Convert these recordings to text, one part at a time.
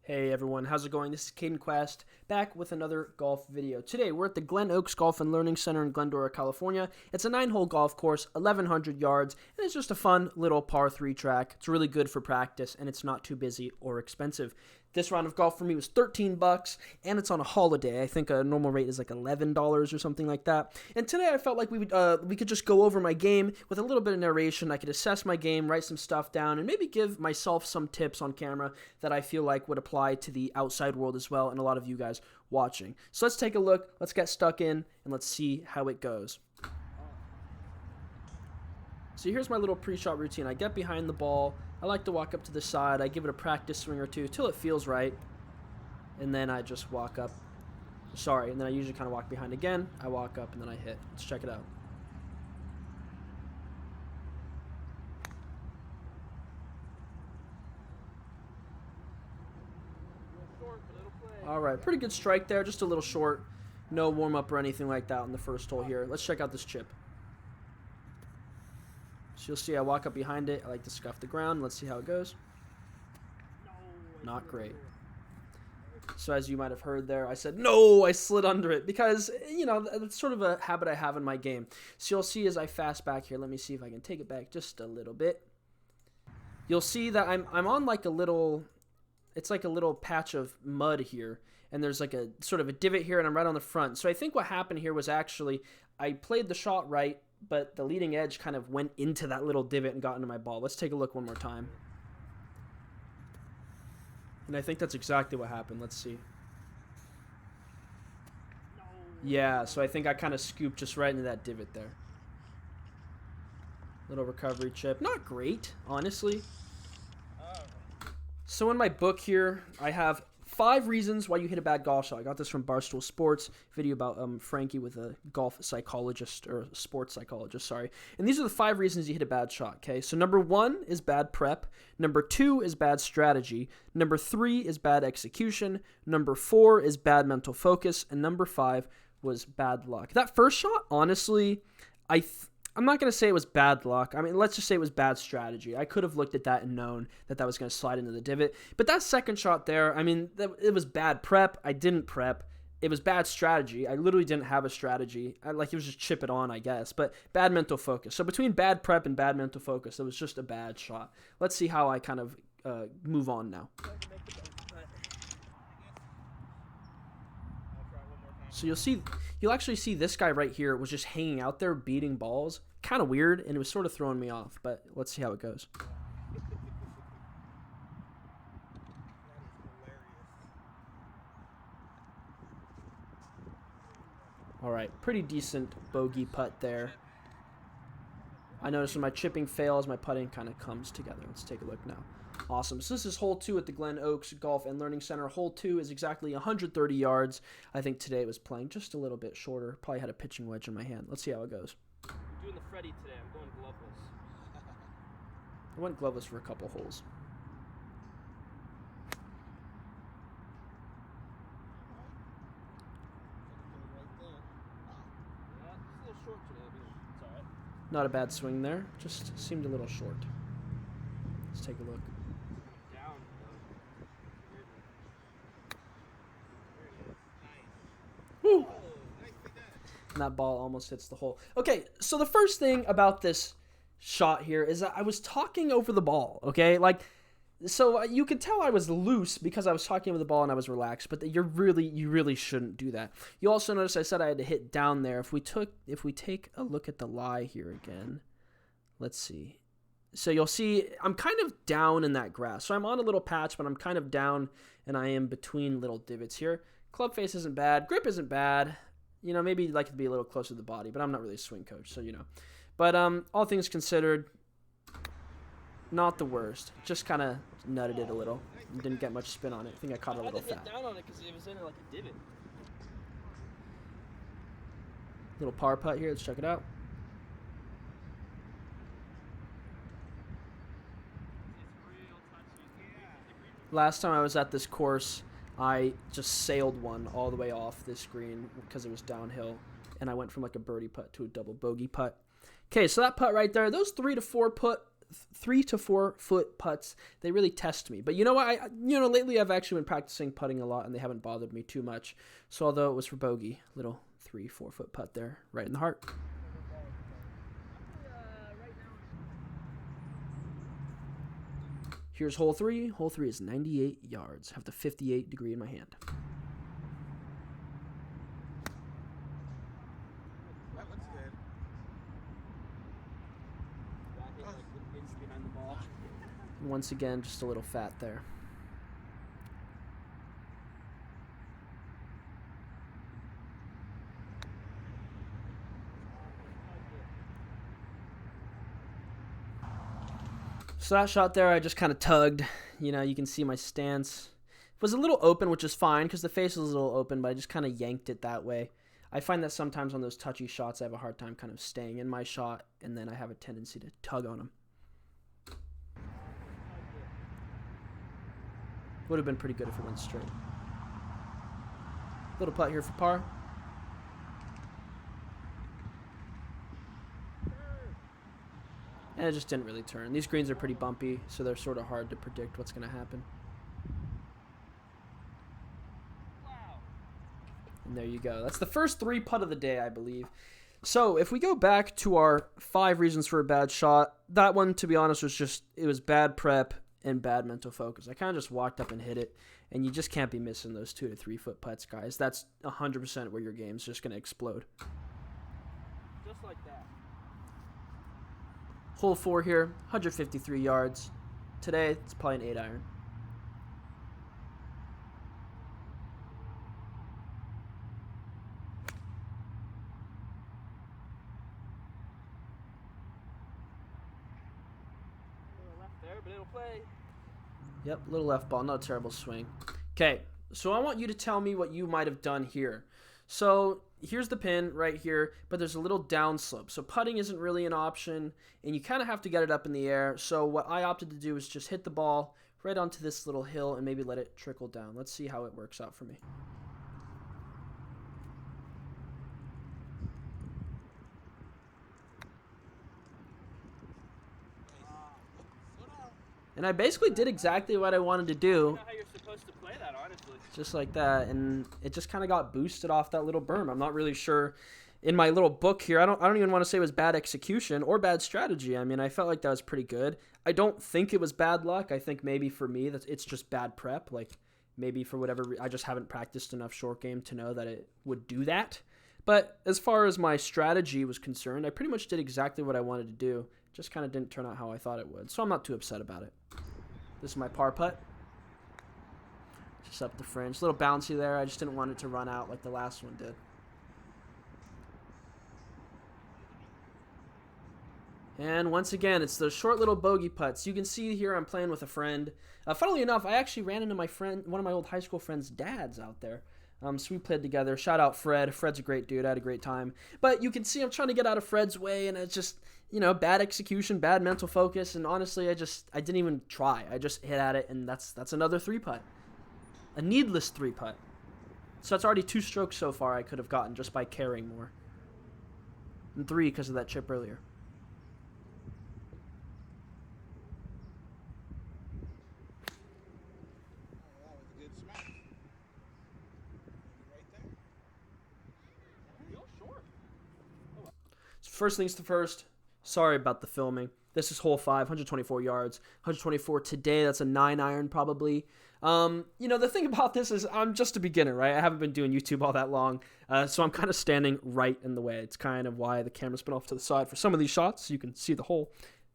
Hey everyone, how's it going? This is Caden Quest, back with another golf video. Today we're at the Glen Oaks Golf and Learning Center in Glendora, California. It's a 9-hole golf course, 1,100 yards, and it's just a fun little par 3 track. It's really good for practice, and it's not too busy or expensive. This round of golf for me was $13, and it's on a holiday. I think a normal rate is like $11 or something like that. And today I felt like we could just go over my game with a little bit of narration. I could assess my game, write some stuff down, and maybe give myself some tips on camera that I feel like would apply to the outside world as well, and a lot of you guys watching. So let's take a look, let's get stuck in, and let's see how it goes. So here's my little pre-shot routine. I get behind the ball, I like to walk up to the side, I give it a practice swing or two till it feels right, and then I just walk up, and then I usually kind of walk behind again, I walk up, and then I hit. Let's check it out. Alright, pretty good strike there, just a little short. No warm-up or anything like that on the first hole here. Let's check out this chip. So you'll see I walk up behind it. I like to scuff the ground. Let's see how it goes. Not great. So as you might have heard there, I said, no, I slid under it because, you know, that's sort of a habit I have in my game. So you'll see as I fast back here, let me see if I can take it back just a little bit. You'll see that I'm on like a little, it's like a little patch of mud here. And there's like a sort of a divot here and I'm right on the front. So I think what happened here was actually I played the shot right, but the leading edge kind of went into that little divot and got into my ball. Let's take a look one more time. And I think that's exactly what happened. Let's see. Yeah, so I think I kind of scooped just right into that divot there. Little recovery chip. Not great, honestly. So in my book here, I have 5 reasons why you hit a bad golf shot. I got this from Barstool Sports, video about Frankie with a golf psychologist, or a sports psychologist, sorry. And these are the 5 reasons you hit a bad shot, okay? So number 1 is bad prep. Number 2 is bad strategy. Number 3 is bad execution. Number 4 is bad mental focus. And number 5 was bad luck. That first shot, honestly, I'm not going to say it was bad luck. I mean, let's just say it was bad strategy. I could have looked at that and known that that was going to slide into the divot. But that second shot there, I mean, it was bad prep. I didn't prep. It was bad strategy. I literally didn't have a strategy. It was just chip it on, I guess. But bad mental focus. So between bad prep and bad mental focus, it was just a bad shot. Let's see how I kind of move on now. So you'll actually see this guy right here was just hanging out there beating balls. Kind of weird, and it was sort of throwing me off, but let's see how it goes. All right, pretty decent bogey putt there. I noticed when my chipping fails, my putting kind of comes together. Let's take a look now. Awesome. So this is hole 2 at the Glen Oaks Golf and Learning Center. Hole 2 is exactly 130 yards. I think today it was playing just a little bit shorter. Probably had a pitching wedge in my hand. Let's see how it goes. I'm doing the Freddy today. I'm going gloveless. I went gloveless for a couple holes. Yeah, it's a little short today, but it's all right. Not a bad swing there. Just seemed a little short. Let's take a look. Down. Woo! And that ball almost hits the hole. Okay, so the first thing about this shot here is that I was talking over the ball, okay? So you could tell I was loose because I was talking over the ball and I was relaxed, but you really shouldn't do that. You also notice I said I had to hit down there. If we take a look at the lie here again, let's see. So you'll see I'm kind of down in that grass. So I'm on a little patch, but I'm kind of down, and I am between little divots here. Club face isn't bad. Grip isn't bad. You know, maybe you'd like to be a little closer to the body, but I'm not really a swing coach, so you know. But all things considered, not the worst. Just kind of nutted it a little. Didn't get much spin on it. I think I caught a little fat. I had to hit down on it because it was in like a divot. Little par putt here. Let's check it out. Last time I was at this course, I just sailed one all the way off this green because it was downhill, and I went from like a birdie putt to a double bogey putt. Okay, so that putt right there, those 3 to 4 foot 3 to 4 foot putts, they really test me. But you know what? Lately I've actually been practicing putting a lot, and they haven't bothered me too much. So although it was for bogey, little 3-4 foot putt there, right in the heart. Here's hole 3. Hole 3 is 98 yards. Have the 58 degree in my hand. That looks good. Behind the ball. Once again, just a little fat there. So that shot there, I just kind of tugged. You can see my stance. It was a little open, which is fine because the face was a little open, but I just kind of yanked it that way. I find that sometimes on those touchy shots, I have a hard time kind of staying in my shot, and then I have a tendency to tug on them. Would have been pretty good if it went straight. Little putt here for par. And it just didn't really turn. These greens are pretty bumpy, so they're sort of hard to predict what's going to happen. And there you go. That's the first 3 putt of the day, I believe. So if we go back to our 5 reasons for a bad shot, that one, to be honest, it was bad prep and bad mental focus. I kind of just walked up and hit it, and you just can't be missing those 2 to 3 foot putts, guys. That's 100% where your game's just going to explode. Just like that. Hole 4 here, 153 yards. Today, it's probably an 8-iron. Left there, but it'll play. Yep, little left ball, not a terrible swing. Okay, so I want you to tell me what you might have done here. So here's the pin right here, but there's a little downslope. So putting isn't really an option, and you kind of have to get it up in the air. So what I opted to do is just hit the ball right onto this little hill and maybe let it trickle down. Let's see how it works out for me. And I basically did exactly what I wanted to do. I don't know how you're supposed to play that, honestly. Just like that, and it just kind of got boosted off that little berm. I'm not really sure. In my little book here, I don't even want to say it was bad execution or bad strategy. I mean, I felt like that was pretty good. I don't think it was bad luck. I think maybe for me that it's just bad prep. Like maybe for whatever I just haven't practiced enough short game to know that it would do that. But as far as my strategy was concerned, I pretty much did exactly what I wanted to do. Just kind of didn't turn out how I thought it would. So I'm not too upset about it. This is my par putt. Just up the fringe. A little bouncy there. I just didn't want it to run out like the last one did. And once again, it's those short little bogey putts. You can see here I'm playing with a friend. Funnily enough, I actually ran into one of my old high school friends' dads out there. So we played together. Shout out Fred. Fred's a great dude. I had a great time. But you can see I'm trying to get out of Fred's way, and it's just, bad execution, bad mental focus, and honestly, I didn't even try. I just hit at it, and that's another 3-putt. A needless 3-putt. So that's already 2 strokes so far I could have gotten just by caring more. And 3 because of that chip earlier. That was a good smack. Right there. Real short. First things to first, sorry about the filming. This is hole 5, 124 yards. 124 today, that's a 9-iron probably. The thing about this is I'm just a beginner, right? I haven't been doing YouTube all that long, so I'm kind of standing right in the way. It's kind of why the camera's been off to the side for some of these shots, so you can see the hole.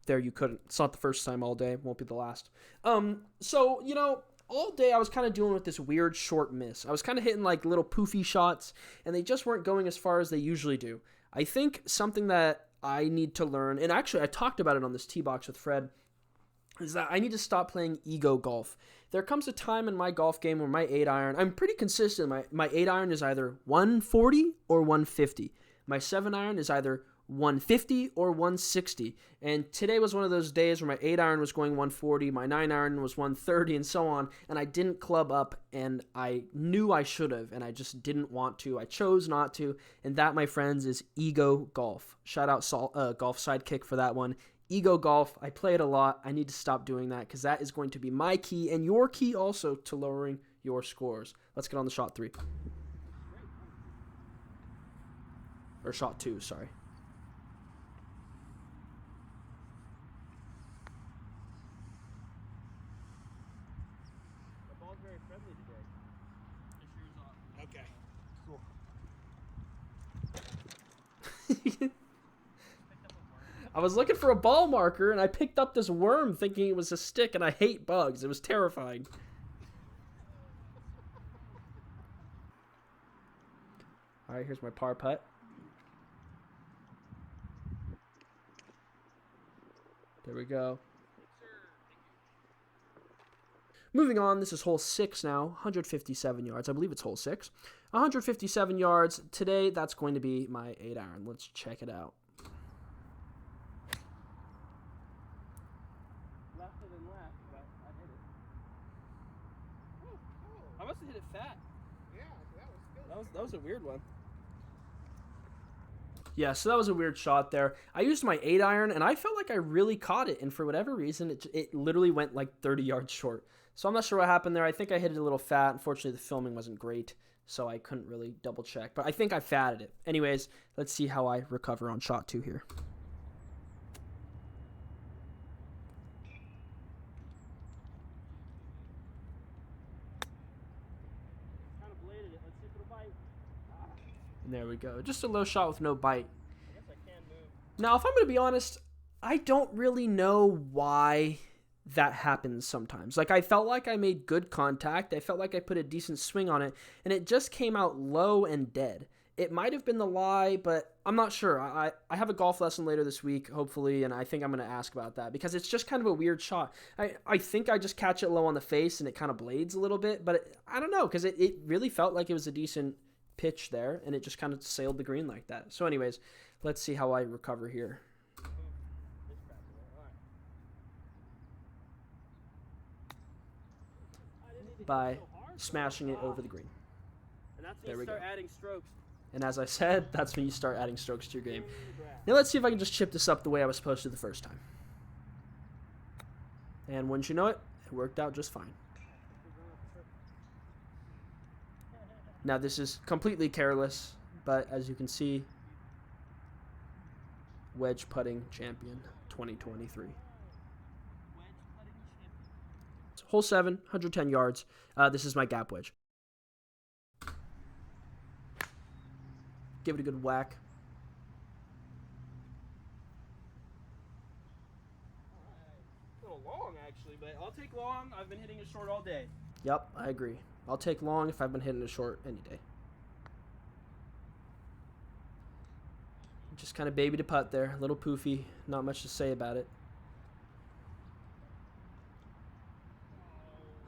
There you couldn't. It's not the first time all day. Won't be the last. All day I was kind of dealing with this weird short miss. I was kind of hitting like little poofy shots, and they just weren't going as far as they usually do. I think something that I need to learn, and actually I talked about it on this tee box with Fred, is that I need to stop playing ego golf. There comes a time in my golf game where my 8-iron, I'm pretty consistent. My 8-iron is either 140 or 150. My 7-iron is either 150 or 160. And today was one of those days where my 8-iron was going 140, my 9-iron was 130, and so on. And I didn't club up, and I knew I should have, and I just didn't want to. I chose not to. And that, my friends, is ego golf. Shout out Golf Sidekick for that one. ego golf. I play it a lot. I need to stop doing that because that is going to be my key and your key also to lowering your scores. Let's get on the shot 3. Or shot 2, sorry. The ball's very friendly today. Your shoes off. Okay, cool. I was looking for a ball marker and I picked up this worm thinking it was a stick, and I hate bugs. It was terrifying. All right, here's my par putt. There we go. Moving on, this is hole 6 now, 157 yards. I believe it's hole 6. 157 yards. Today, that's going to be my 8-iron. Let's check it out. Lefter than left, but I hit it. I must have hit it fat. Yeah, that was good. That was a weird one. Yeah, so that was a weird shot there. I used my 8-iron, and I felt like I really caught it, and for whatever reason, it literally went like 30 yards short. So I'm not sure what happened there. I think I hit it a little fat. Unfortunately, the filming wasn't great, so I couldn't really double check. But I think I fatted it. Anyways, let's see how I recover on shot 2 here. Kind of bladed it. Let's see if it'll bite. And there we go. Just a low shot with no bite. I guess I can move. Now, if I'm going to be honest, I don't really know why that happens sometimes. Like, I felt like I made good contact. I felt like I put a decent swing on it, and it just came out low and dead. It might have been the lie, but I'm not sure. I have a golf lesson later this week, hopefully, and I think I'm going to ask about that because it's just kind of a weird shot. I think I just catch it low on the face, and it kind of blades a little bit, but I don't know because it really felt like it was a decent pitch there, and it just kind of sailed the green like that. So anyways, let's see how I recover here. By smashing it over the green. And that's There when we you start go. adding strokes. And as I said, that's when you start adding strokes to your game. Now let's see if I can just chip this up the way I was supposed to the first time. And wouldn't you know it, it worked out just fine. Now this is completely careless, but as you can see, wedge putting champion 2023. Hole 7, 110 yards. This is my gap wedge. Give it a good whack. A little long, actually, but I'll take long. I've been hitting it short all day. Yep, I agree. I'll take long if I've been hitting it short any day. Just kind of baby to putt there. A little poofy. Not much to say about it.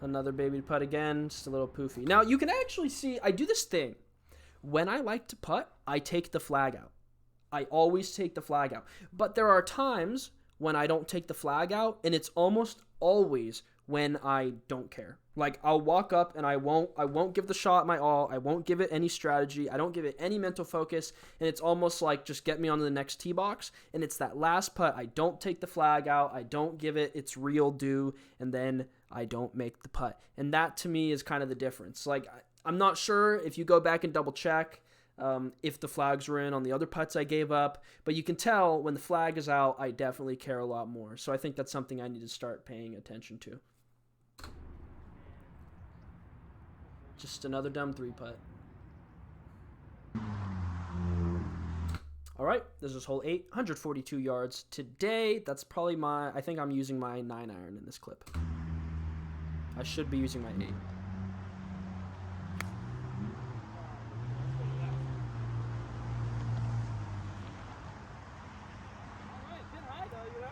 Another baby to putt again. Just a little poofy. Now, you can actually see, I do this thing. When I like to putt, I take the flag out. I always take the flag out. But there are times when I don't take the flag out, and it's almost always when I don't care. Like, I'll walk up and I won't give the shot my all. I won't give it any strategy. I don't give it any mental focus. And it's almost like just get me on to the next tee box. And it's that last putt. I don't take the flag out. I don't give it its real due. And then I don't make the putt. And that to me is kind of the difference. Like, I'm not sure if you go back and double check if the flags were in on the other putts I gave up. But you can tell when the flag is out, I definitely care a lot more. So I think that's something I need to start paying attention to. Just another dumb 3-putt. All right, this is hole 8, 142 yards. Today, that's probably I think I'm using my 9-iron in this clip. I should be using my 8. Alright, bit high though, you know?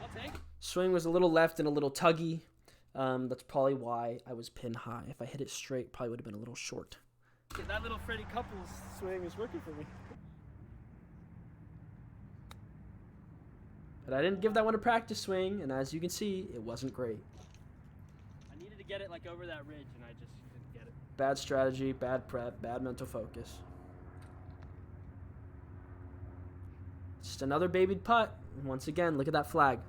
I'll take it. Swing was a little left and a little tuggy. That's probably why I was pin high. If I hit it straight, probably would have been a little short. That little Freddie Couples swing is working for me. But I didn't give that one a practice swing, and as you can see, it wasn't great. I needed to get it like over that ridge, and I just didn't get it. Bad strategy, bad prep, bad mental focus. Just another babied putt. Once again, look at that flag.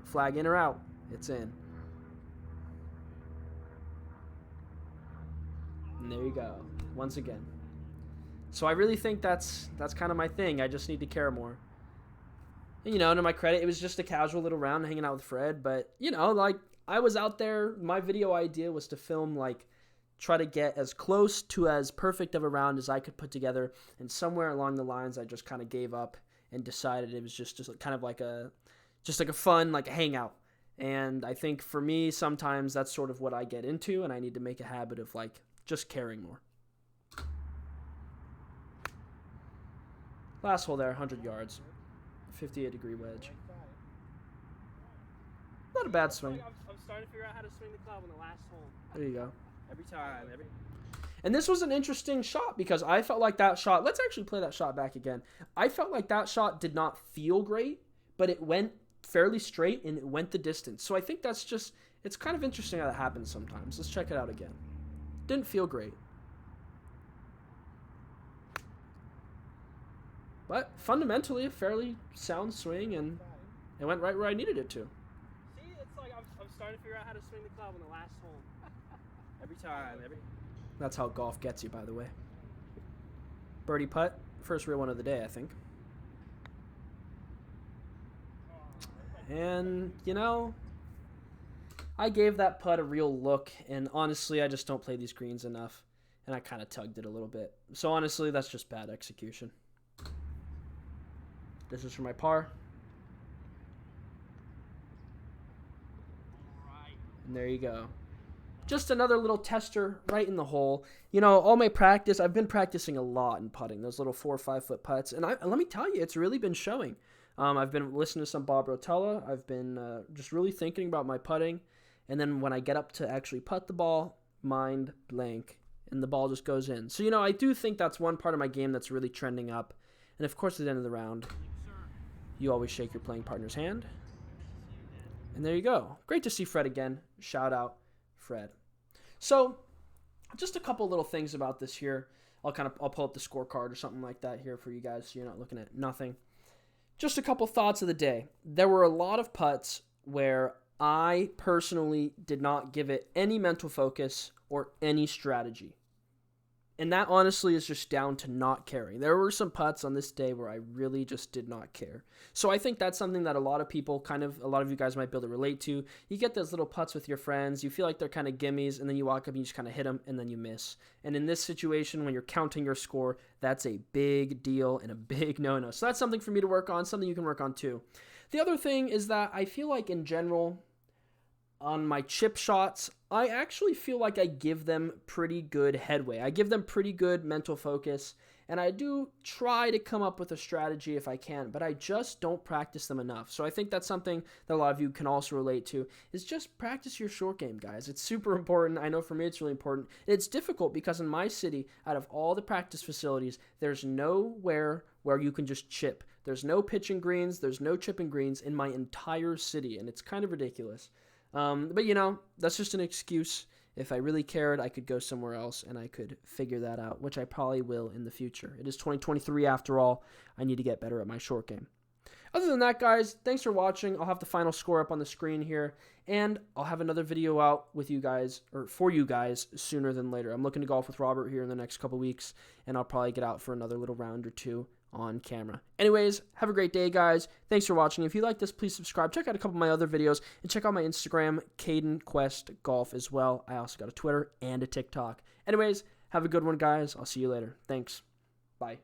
Flag in or out? It's in. And there you go. Once again. So I really think that's kind of my thing. I just need to care more. And, to my credit, it was just a casual little round hanging out with Fred. But, I was out there. My video idea was to film, try to get as close to as perfect of a round as I could put together. And somewhere along the lines, I just kind of gave up and decided it was just kind of like a fun, a hangout. And I think for me, sometimes that's sort of what I get into, and I need to make a habit of, just caring more. Last hole there, 100 yards. 58-degree wedge. Not a bad swing. I'm starting to figure out how to swing the club on the last hole. There you go. Every time. And this was an interesting shot because I felt like that shot, let's actually play that shot back again. I felt like that shot did not feel great, but it went fairly straight and it went the distance. So I think that's just, it's kind of interesting how that happens sometimes. Let's check it out again. Didn't feel great. But fundamentally, a fairly sound swing, and it went right where I needed it to. See, it's like I'm starting to figure out how to swing the club on the last hole. Every time. That's how golf gets you, by the way. Birdie putt. First real one of the day, I think. And, I gave that putt a real look, and honestly, I just don't play these greens enough, and I kind of tugged it a little bit. So honestly, that's just bad execution. This is for my par. And there you go. Just another little tester right in the hole. All my practice, I've been practicing a lot in putting, those little 4 or 5 foot putts. And let me tell you, it's really been showing. I've been listening to some Bob Rotella. I've been just really thinking about my putting. And then when I get up to actually putt the ball, mind blank, and the ball just goes in. So, I do think that's one part of my game that's really trending up. And of course, at the end of the round, you always shake your playing partner's hand. And there you go. Great to see Fred again. Shout out, Fred. So, just a couple little things about this here. I'll pull up the scorecard or something like that here for you guys so you're not looking at nothing. Just a couple thoughts of the day. There were a lot of putts where I personally did not give it any mental focus or any strategy. And that honestly is just down to not caring. There were some putts on this day where I really just did not care. So I think that's something that a lot of people a lot of you guys might be able to relate to. You get those little putts with your friends. You feel like they're kind of gimmies, and then you walk up and you just kind of hit them, and then you miss. And in this situation, when you're counting your score, that's a big deal and a big no-no. So that's something for me to work on, something you can work on too. The other thing is that I feel like in general, on my chip shots, I actually feel like I give them pretty good headway. I give them pretty good mental focus, and I do try to come up with a strategy if I can, but I just don't practice them enough. So I think that's something that a lot of you can also relate to, is just practice your short game, guys. It's super important. I know for me it's really important. And it's difficult because in my city, out of all the practice facilities, there's nowhere where you can just chip. There's no pitching greens, there's no chipping greens in my entire city, and it's kind of ridiculous. But that's just an excuse. If I really cared, I could go somewhere else and I could figure that out, which I probably will in the future. It is 2023 after all. I need to get better at my short game. Other than that, guys, thanks for watching. I'll have the final score up on the screen here, and I'll have another video out with you guys, or for you guys, sooner than later. I'm looking to golf with Robert here in the next couple weeks, and I'll probably get out for another little round or two on camera. Anyways, have a great day, guys. Thanks for watching. If you like this, please subscribe. Check out a couple of my other videos, and check out my Instagram, Caden Quest Golf, as well. I also got a Twitter and a TikTok. Anyways, have a good one, guys. I'll see you later. Thanks. Bye.